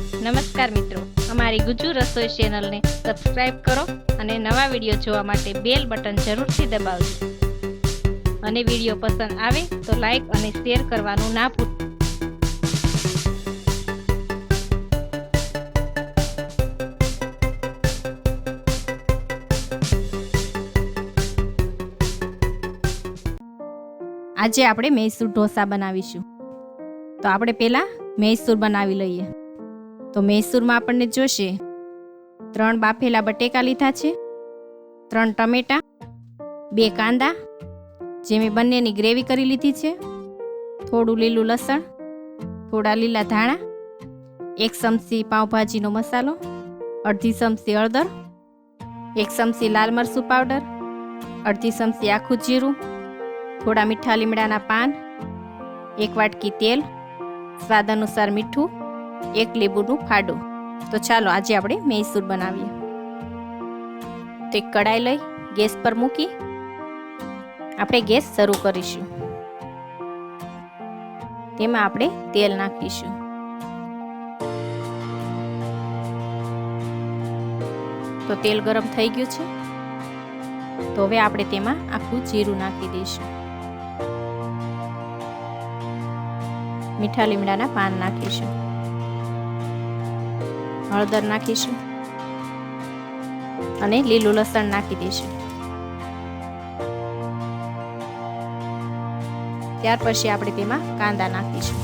નમસ્કાર મિત્રો, અમારી ગુજુ રસોઈ ચેનલને સબસ્ક્રાઇબ કરો અને નવા વિડીયો જોવા માટે બેલ બટન જરૂરથી દબાવજો. અને વિડીયો પસંદ આવે તો લાઈક અને શેર કરવાનું ના ભૂલતા. આજે આપણે મૈસૂર ઢોસા બનાવીશું. તો આપણે પહેલાં મૈસૂર બનાવી લઈએ. તો મૈસૂરમાં આપણને જોશે 3 બાફેલા બટેકા લીધા છે, 3 ટમેટાં, 2 કાંદા જે મેં બંનેની ગ્રેવી કરી લીધી છે, થોડું લીલું લસણ, થોડા લીલા ધાણા, 1 ચમચી પાઉંભાજીનો મસાલો, અડધી ચમચી હળદર, 1 ચમચી લાલ મરચું પાવડર, અડધી ચમચી આખું જીરું, થોડા મીઠા લીમડાના પાન, 1 વાટકી તેલ, સ્વાદ અનુસાર મીઠું, 1 લીંબુનું ફાડું. તો ચાલો આજે આપણે મૈસૂર બનાવીએ. તો એક કડાઈ લઈ ગેસ પર મૂકી આપણે ગેસ શરૂ કરીશું. તેમાં આપણે તેલ નાખીશું. તો તેલ ગરમ થઈ ગયું છે. તો હવે આપણે તેમાં આખું જીરું નાખી દઈશું. મીઠા લીમડાના પાન નાખીશું, હળદર નાખીશું અને લીલું લસણ નાખી દઈશું. ત્યાર પછી આપણે તેમાં કાંદા નાખીશું.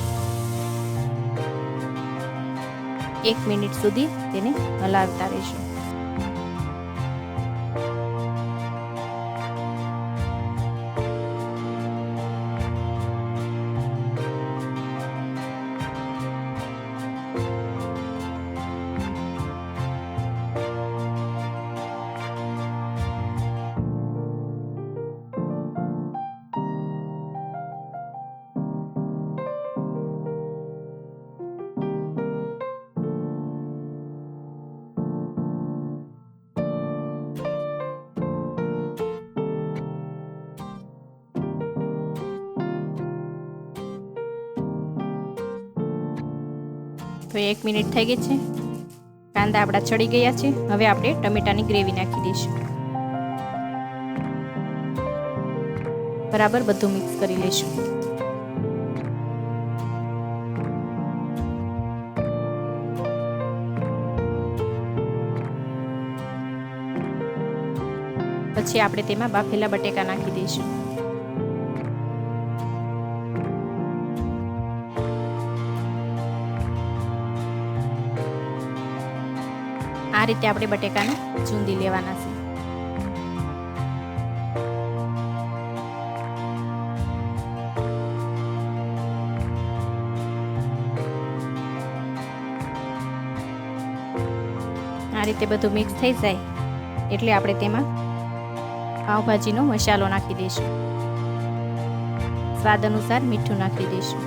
1 મિનિટ સુધી તેને હલાવતા રહીશું. તો 1 મિનિટ થઈ ગઈ છે. કાંદા આપણા ચડી ગયા છે. હવે આપણે ટમેટાની ગ્રેવી નાખી દઈશું. બરાબર બધું મિક્સ કરી લઈશું. પછી આપણે તેમાં બાફેલા બટેકા નાખી દઈશું. આ રીતે આપણે બટેકાને ચૂંદી લેવાના છે. આ રીતે બધું મિક્સ થઈ જાય એટલે આપણે તેમાં પાવભાજીનો મસાલો નાખી દઈશું. સ્વાદ અનુસાર મીઠું નાખી દઈશું.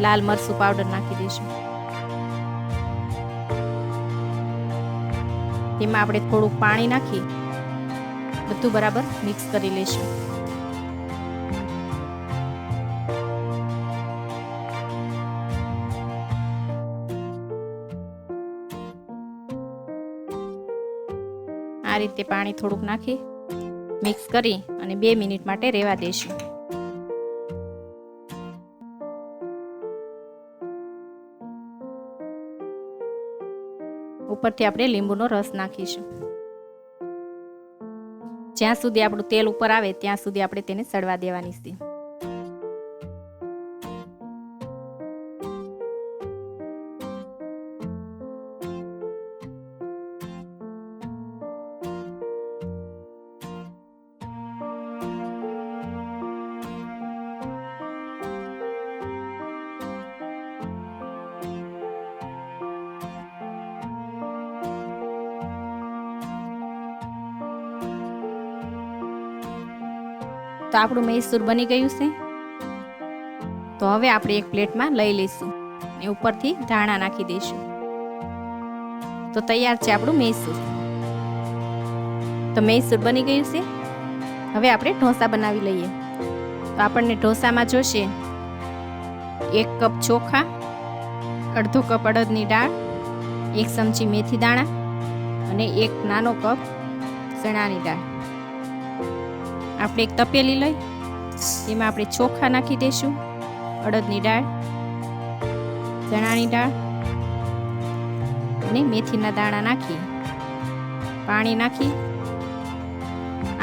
લાલ મરચું પાવડર નાખી દઈશું. તેમાં આપણે થોડું પાણી નાખી બધું બરાબર મિક્સ કરી લઈશું. આ રીતે પાણી થોડુંક નાખી મિક્સ કરી અને 2 મિનિટ માટે રહેવા દઈશું. ઉપરથી આપણે લીંબુનો રસ નાખીશું. જ્યાં સુધી આપણું તેલ ઉપર આવે ત્યાં સુધી આપણે તેને સડવા દેવાની છે. તો આપણું મૈસૂર બની ગયું છે. તો હવે આપણે એક પ્લેટમાં લઈ લઈશું અને ઉપરથી ધાણા નાખી દઈશું. તો તૈયાર છે આપણું મૈસૂર. તો મૈસૂર બની ગયું છે. હવે આપણે ઢોસા બનાવી લઈએ. તો આપણને ઢોસામાં જોશે 1 કપ ચોખા, અડધો કપ અડદની દાળ, 1 ચમચી મેથી દાણા અને 1 નાનો કપ ચણાની દાળ. આપણે એક તપેલી લઈ તેમાં આપણે ચોખા નાખી દઈશું, અડદની દાળ, ચણાની દાળ અને મેથીના દાણા નાખી પાણી નાખી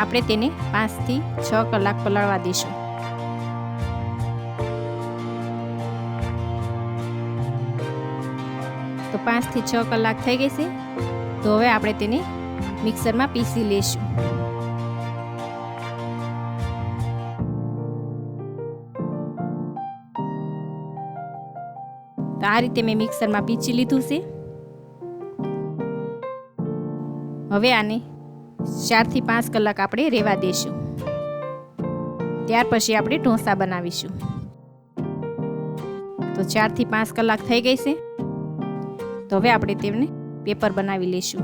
આપણે તેને 5 થી 6 કલાક પલાળવા દઈશું. તો 5 થી 6 કલાક થઈ ગઈ છે. તો હવે આપણે તેને મિક્સરમાં પીસી લઈશું. તો આ રીતે મેં મિક્સરમાં પીસી લીધું છે. હવે આને 4 થી 5 કલાક આપણે રહેવા દઈશું. ત્યાર પછી આપણે ઢોસા બનાવીશું. તો 4 થી 5 કલાક થઈ ગઈ છે. તો હવે આપણે તેમને પેપર બનાવી લઈશું.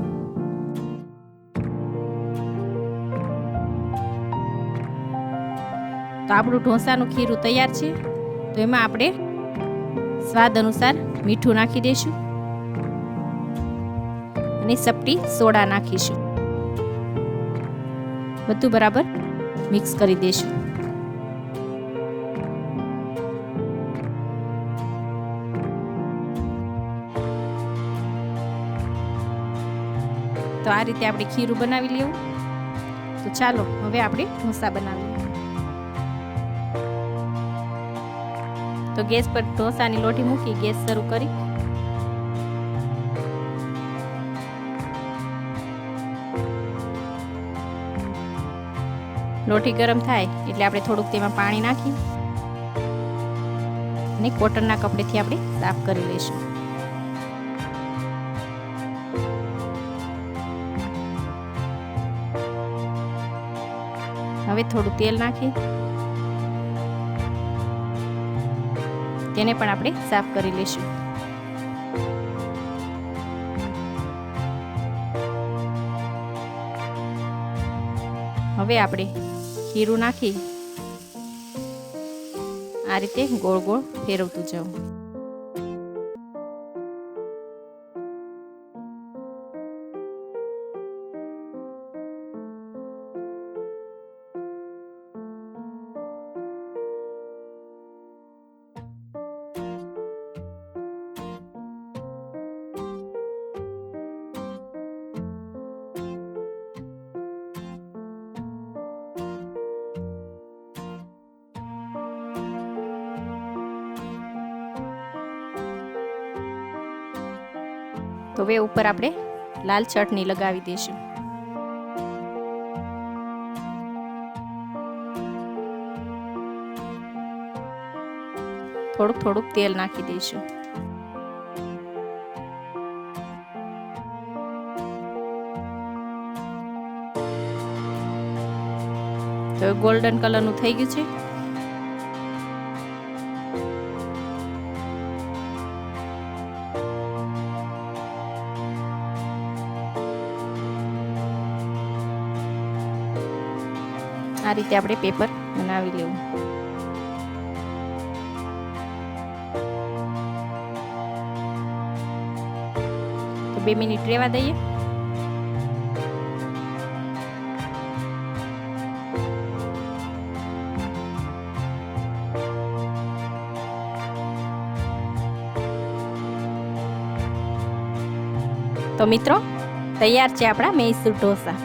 તો આપણું ઢોસાનું ખીરું તૈયાર છે. તો એમાં આપણે સ્વાદ અનુસાર મીઠું નાખી દઈશું અને ચપટી સોડા નાખીશું. બધું બરાબર મિક્સ કરી દઈશું. તો આ રીતે આપણે ખીરું બનાવી લેવું. તો ચાલો હવે આપણે ઢોસા બનાવીએ. તો ગેસ પર ઢોસાની લોટી મૂકી ગેસ શરૂ કરી લોટી ગરમ થાય એટલે આપણે થોડુંક તેમાં પાણી નાખી અને કોટનના કપડેથી આપણે સાફ કરી લઈશું. હવે થોડું તેલ નાખી તેને પણ આપણે સાફ કરી લઈશું. હવે આપણે ખીરું નાખી આ રીતે ગોળ ગોળ ફેરવતું જવું. તો હવે ઉપર આપણે લાલ ચટણી લગાવી દઈશું. થોડુંક તેલ નાખી દઈશું. તો ગોલ્ડન કલરનું થઈ ગયું છે. આ રીતે આપણે પેપર બનાવી લેવું. તો 2 મિનિટ રહેવા દઈએ. તો મિત્રો તૈયાર છે આપણા મૈસૂર ઢોસા.